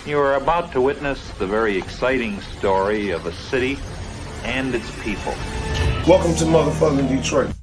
You are about to witness the very exciting story of a city and its people. Welcome to motherfucking Detroit.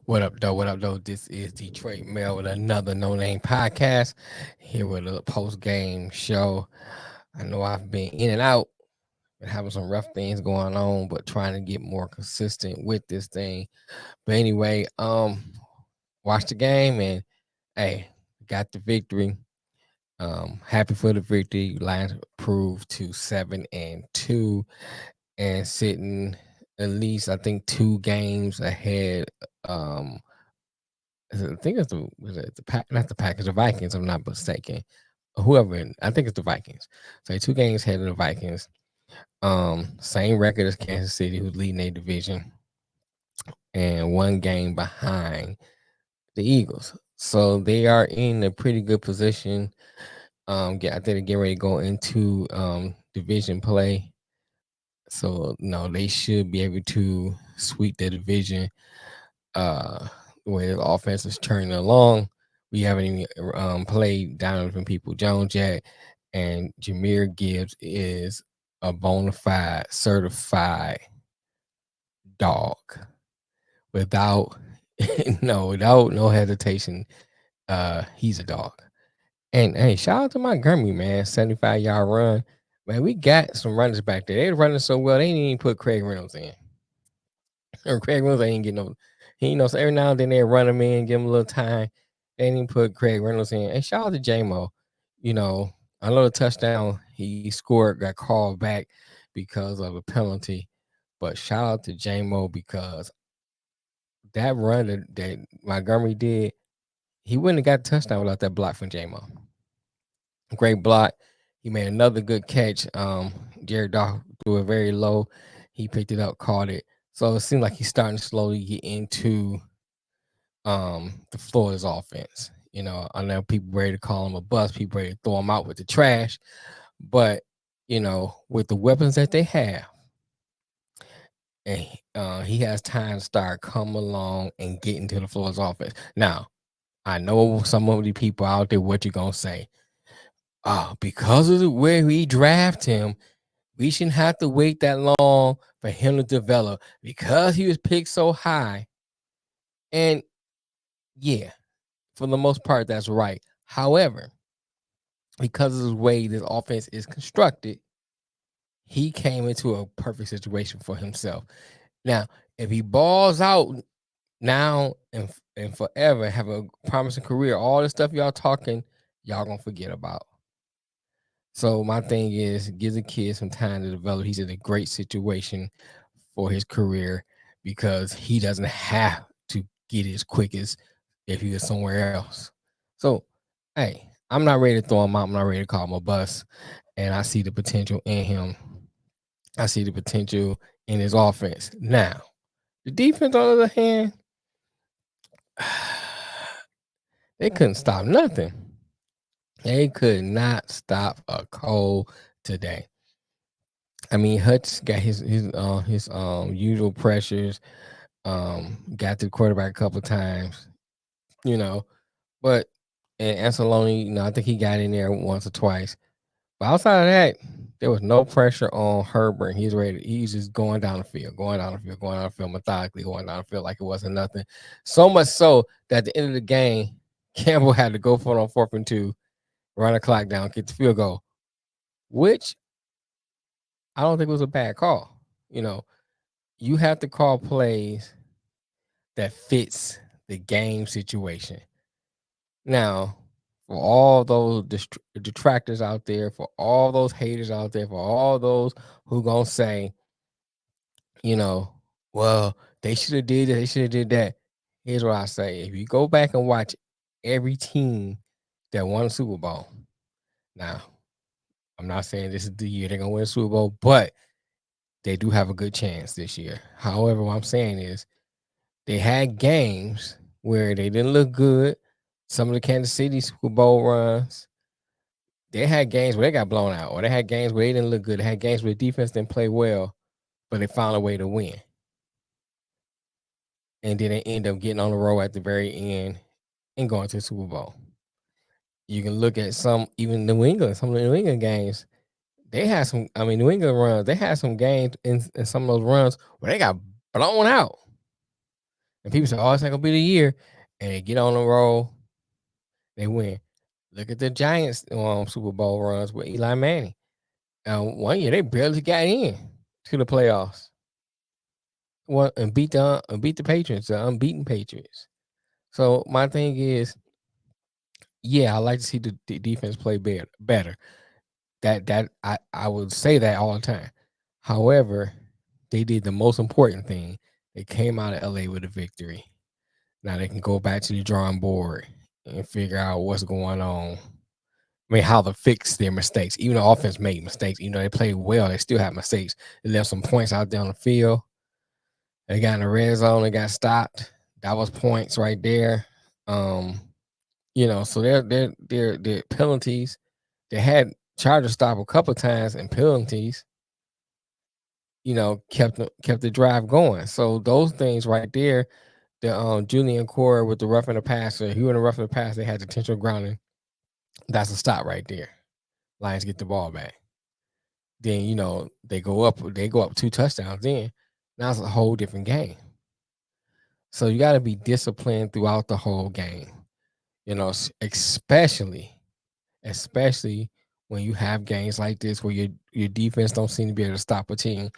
What up, though? What up, though? This is Detroit Mail with another No Name podcast here with a post game show. I know I've been in and out, been having some rough things going on, but trying to get more consistent with this thing. But anyway, watched the game and hey, got the victory. Happy for the victory. Lions improved to 7-2 and sitting at least I think 2 games ahead. I think it's the pack, not the Packers, the Vikings. I'm not mistaken. Whoever, I think it's the Vikings. So 2 games ahead of the Vikings. Same record as Kansas City, who's leading their division, and 1 game behind the Eagles. So they are in a pretty good position. I think they're getting ready to go into division play. So no, they should be able to sweep the division. The way the offense is turning along. We haven't even played Donovan People Jones yet, and Jahmyr Gibbs is a bona fide certified dog without without no hesitation. He's a dog. And hey, shout out to Montgomery, man. 75-yard run. Man, we got some runners back there. They're running so well, they didn't even put Craig Reynolds in. Or Craig Reynolds ain't getting no. So every now and then they run him in, give him a little time. They didn't put Craig Reynolds in. And shout out to J-Mo. I know the touchdown he scored got called back because of a penalty. But shout out to J-Mo because that run that Montgomery did, he wouldn't have got the touchdown without that block from J-Mo. Great block. He made another good catch. Jared Goff threw it very low. He picked it up, caught it. So it seemed like he's starting to slowly get into the Florida's offense. I know people ready to call him a bust, people ready to throw him out with the trash. But, with the weapons that they have, and he has time to start coming along and getting to the Florida's offense. Now, I know some of the people out there, what you gonna say? Because of the way we draft him, we shouldn't have to wait that long for him to develop because he was picked so high. And yeah, for the most part, that's right. However, because of the way this offense is constructed, he came into a perfect situation for himself. Now, if he balls out now and forever, have a promising career, all the stuff y'all talking, y'all gonna forget about. So my thing is, give the kid some time to develop. He's in a great situation for his career because he doesn't have to get as quick as if he was somewhere else. So, hey, I'm not ready to throw him out. I'm not ready to call him a bust. And I see the potential in him. I see the potential in his offense. Now, the defense, on the other hand, they couldn't stop nothing. They could not stop a cold today. I mean, Hutch got his usual pressures. Got to the quarterback a couple of times, but and Anceloni, I think he got in there once or twice. But outside of that, there was no pressure on Herbert. He's ready. He's just going down the field, methodically going down the field like it wasn't nothing. So much so that at the end of the game, Campbell had to go for it on 4th and 2, run the clock down, get the field goal, which I don't think was a bad call. You have to call plays that fits the game situation. Now, for all those detractors out there, for all those haters out there, for all those who gonna say, well, they should have did that, they should have did that. Here's what I say: if you go back and watch every team that won a Super Bowl, now I'm not saying this is the year they're gonna win a Super Bowl, but they do have a good chance this year. However, what I'm saying is they had games where they didn't look good. Some of the Kansas City Super Bowl runs, they had games where they got blown out, or they had games where they didn't look good. They had games where the defense didn't play well, but they found a way to win. And then they end up getting on the road at the very end and going to the Super Bowl. You can look at some, even New England, some of the New England games, they had some, New England runs, they had some games in some of those runs where they got blown out. And people say, oh, it's not going to be the year. And they get on the roll, they win. Look at the Giants Super Bowl runs with Eli Manning. One year, they barely got in to the playoffs. And beat the Patriots, the unbeaten Patriots. So my thing is, yeah, I like to see the defense play better. That I would say that all the time. However, they did the most important thing. They came out of LA with a victory. Now they can go back to the drawing board and figure out what's going on. How to fix their mistakes. Even the offense made mistakes. They played well. They still have mistakes. They left some points out there on the field. They got in the red zone. They got stopped. That was points right there. So their penalties. They had Chargers stop a couple of times and penalties. Kept the drive going. So those things right there, the Julian Core with the roughing the passer, he went a roughing the pass. They had the intentional grounding. That's a stop right there. Lions get the ball back. Then they go up 2 touchdowns. Then now it's a whole different game. So you got to be disciplined throughout the whole game. Especially when you have games like this where your defense don't seem to be able to stop a team.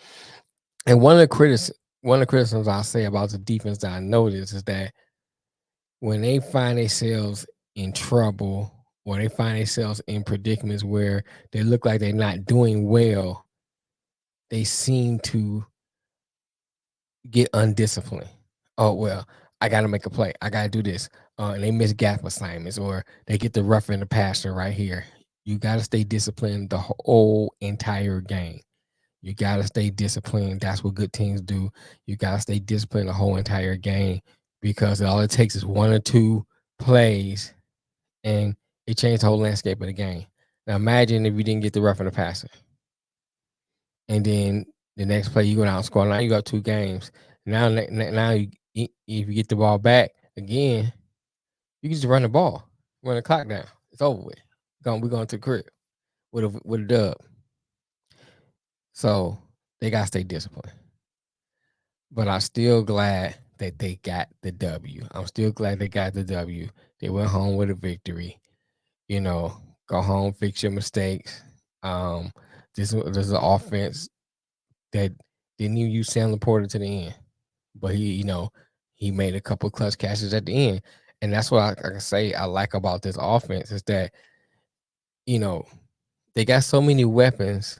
And one of the criticisms I'll say about the defense that I noticed is that when they find themselves in trouble or they find themselves in predicaments where they look like they're not doing well, they seem to get undisciplined. Oh, well, I got to make a play. I got to do this. And they miss gap assignments or they get the rough in the passer right here. You got to stay disciplined the whole entire game. You got to stay disciplined. That's what good teams do. You got to stay disciplined the whole entire game because all it takes is 1 or 2 plays and it changed the whole landscape of the game. Now, imagine if you didn't get the rough in the passer. And then the next play, you go down and score. Now you got 2 games. Now if you get the ball back again, you can just run the ball, run the clock down. It's over with. We're going to the crib with a dub. So they got to stay disciplined. But I'm still glad that they got the W. I'm still glad they got the W. They went home with a victory. Go home, fix your mistakes. This is an offense that didn't even use Sam Laporta to the end, but he made a couple of clutch catches at the end, and that's what I can say I like about this offense is that they got so many weapons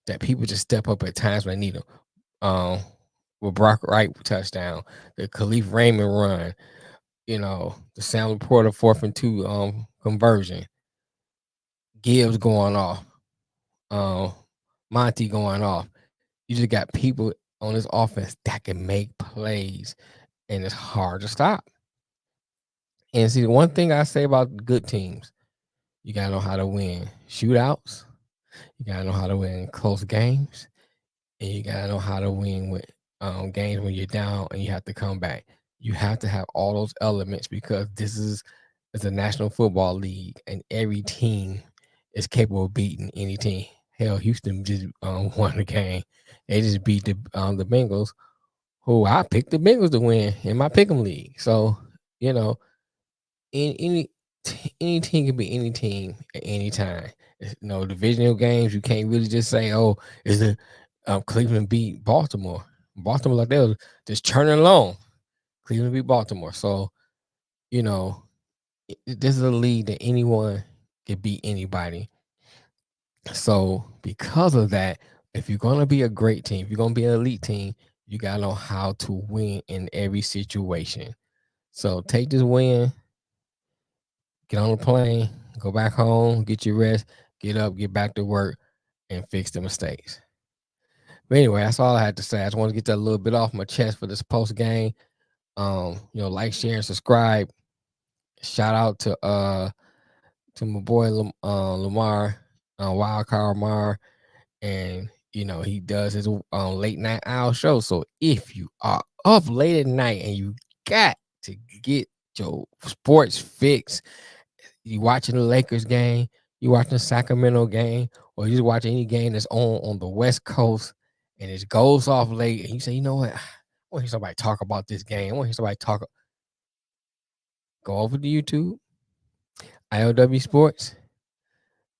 that people just step up at times when they need them. With Brock Wright touchdown, the Khalif Raymond run, the Sam Laporta 4th and 2 conversion, Gibbs going off, Monty going off. You just got people on this offense that can make plays, and it's hard to stop. And see, the one thing I say about good teams, you gotta know how to win shootouts, you gotta know how to win close games, and you gotta know how to win with games when you're down and you have to come back. You have to have all those elements because it's a National Football League, and every team is capable of beating any team. Hell, Houston just won the game. They just beat the Bengals, who I picked the Bengals to win in my pick'em league. So any team can be any team at any time. Divisional games, you can't really just say, "Oh, is it Cleveland beat Baltimore?" Baltimore, like they was just churning along. Cleveland beat Baltimore, so this is a league that anyone can beat anybody. So because of that, if you're gonna be a great team, if you're gonna be an elite team, you gotta know how to win in every situation. So take this win, get on the plane, go back home, get your rest, get up, get back to work, and fix the mistakes. But anyway, that's all I had to say. I just want to get that a little bit off my chest for this post game. Like, share, and subscribe. Shout out to my boy Lamar, Wildcard Lamar, and he does his late night owl show. So if you are up late at night and you got to get your sports fix, you watching the Lakers game, you watching the Sacramento game, or you just watch any game that's on the West Coast, and it goes off late, and you say, you know what, I want to hear somebody talk about this game. I want to hear somebody talk. Go over to YouTube, IOW Sports,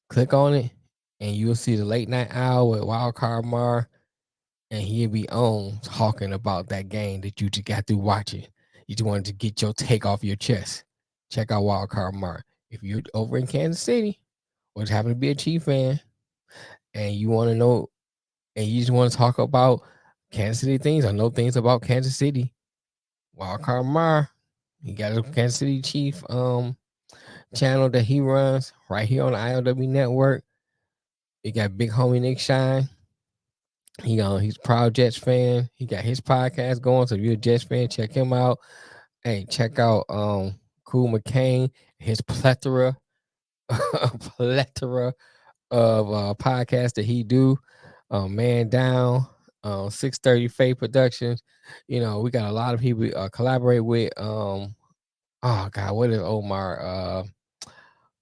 click on it, and you'll see the late night owl with Wildcard Mar, and he'll be on talking about that game that you just got through watching. You just wanted to get your take off your chest. Check out Wildcard Mar. If you're over in Kansas City, or just happen to be a Chief fan, and you want to know, and you just want to talk about Kansas City things or know things about Kansas City, Wildcard Mar, he got a Kansas City Chief channel that he runs right here on the ILW network. He got big homie Nick Shine. He's a proud Jets fan. He got his podcast going. So if you're a Jets fan, check him out. Hey, check out Cool McCain, his plethora of podcasts that he do. Man Down, 630 Faith Productions. We got a lot of people collaborate with. Oh God, what is Omar?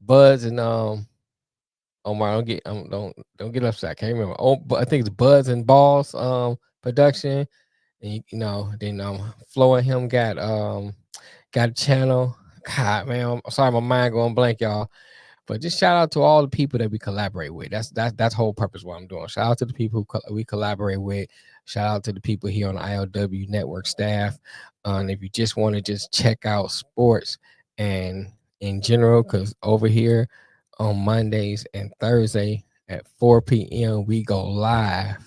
Buzz and Omar, don't get upset. I can't remember. Oh, but I think it's Buzz and Balls production. And then Flo and him got a channel. God, man, I'm sorry, my mind going blank, y'all. But just shout out to all the people that we collaborate with. That's whole purpose of what I'm doing. Shout out to the people we collaborate with. Shout out to the people here on the ILW network staff. And if you just want to just check out sports and in general, because over here on Mondays and Thursday at 4 p.m. we go live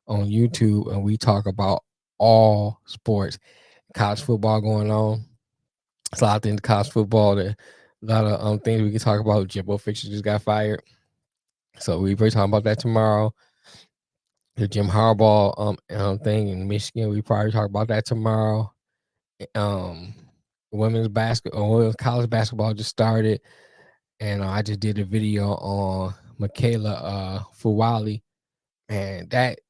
on YouTube and we talk about all sports. College football going on. It's a lot of things college football. A lot of things we can talk about. Jimbo Fisher just got fired, so we'll be talking about that tomorrow. The Jim Harbaugh thing in Michigan, we probably talk about that tomorrow. Women's college basketball just started, and I just did a video on Michaela Fuwali, and that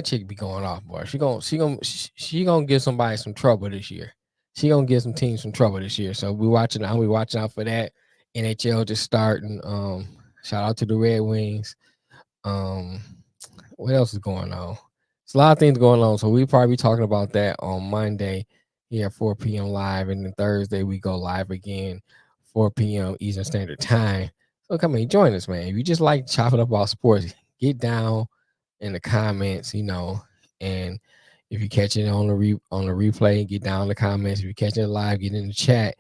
chick be going off, boy. She gonna give somebody some trouble this year. She gonna give some teams some trouble this year. So I'll be watching out for that. NHL just starting. Shout out to the Red Wings. What else is going on? There's a lot of things going on. So we probably be talking about that on Monday here at 4 p.m. live, and then Thursday we go live again, 4 p.m. Eastern Standard Time. So come and join us, man. If you just like chopping up about sports, get down in the comments, and if you catch it on the replay, get down in the comments. If you catch it live, get in the chat.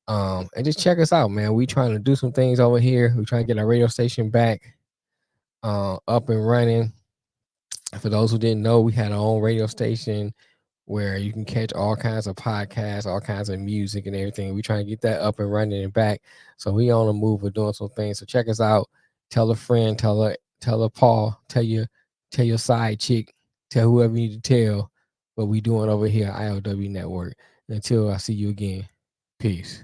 And just check us out, man. We trying to do some things over here. We trying to get our radio station back up and running. For those who didn't know, we had our own radio station where you can catch all kinds of podcasts, all kinds of music and everything. We try to get that up and running and back. So we on the move. We're doing some things. So check us out. Tell a friend, tell her Paul, tell your side chick, tell whoever you need to tell what we doing over here at ILW Network. Until I see you again, peace.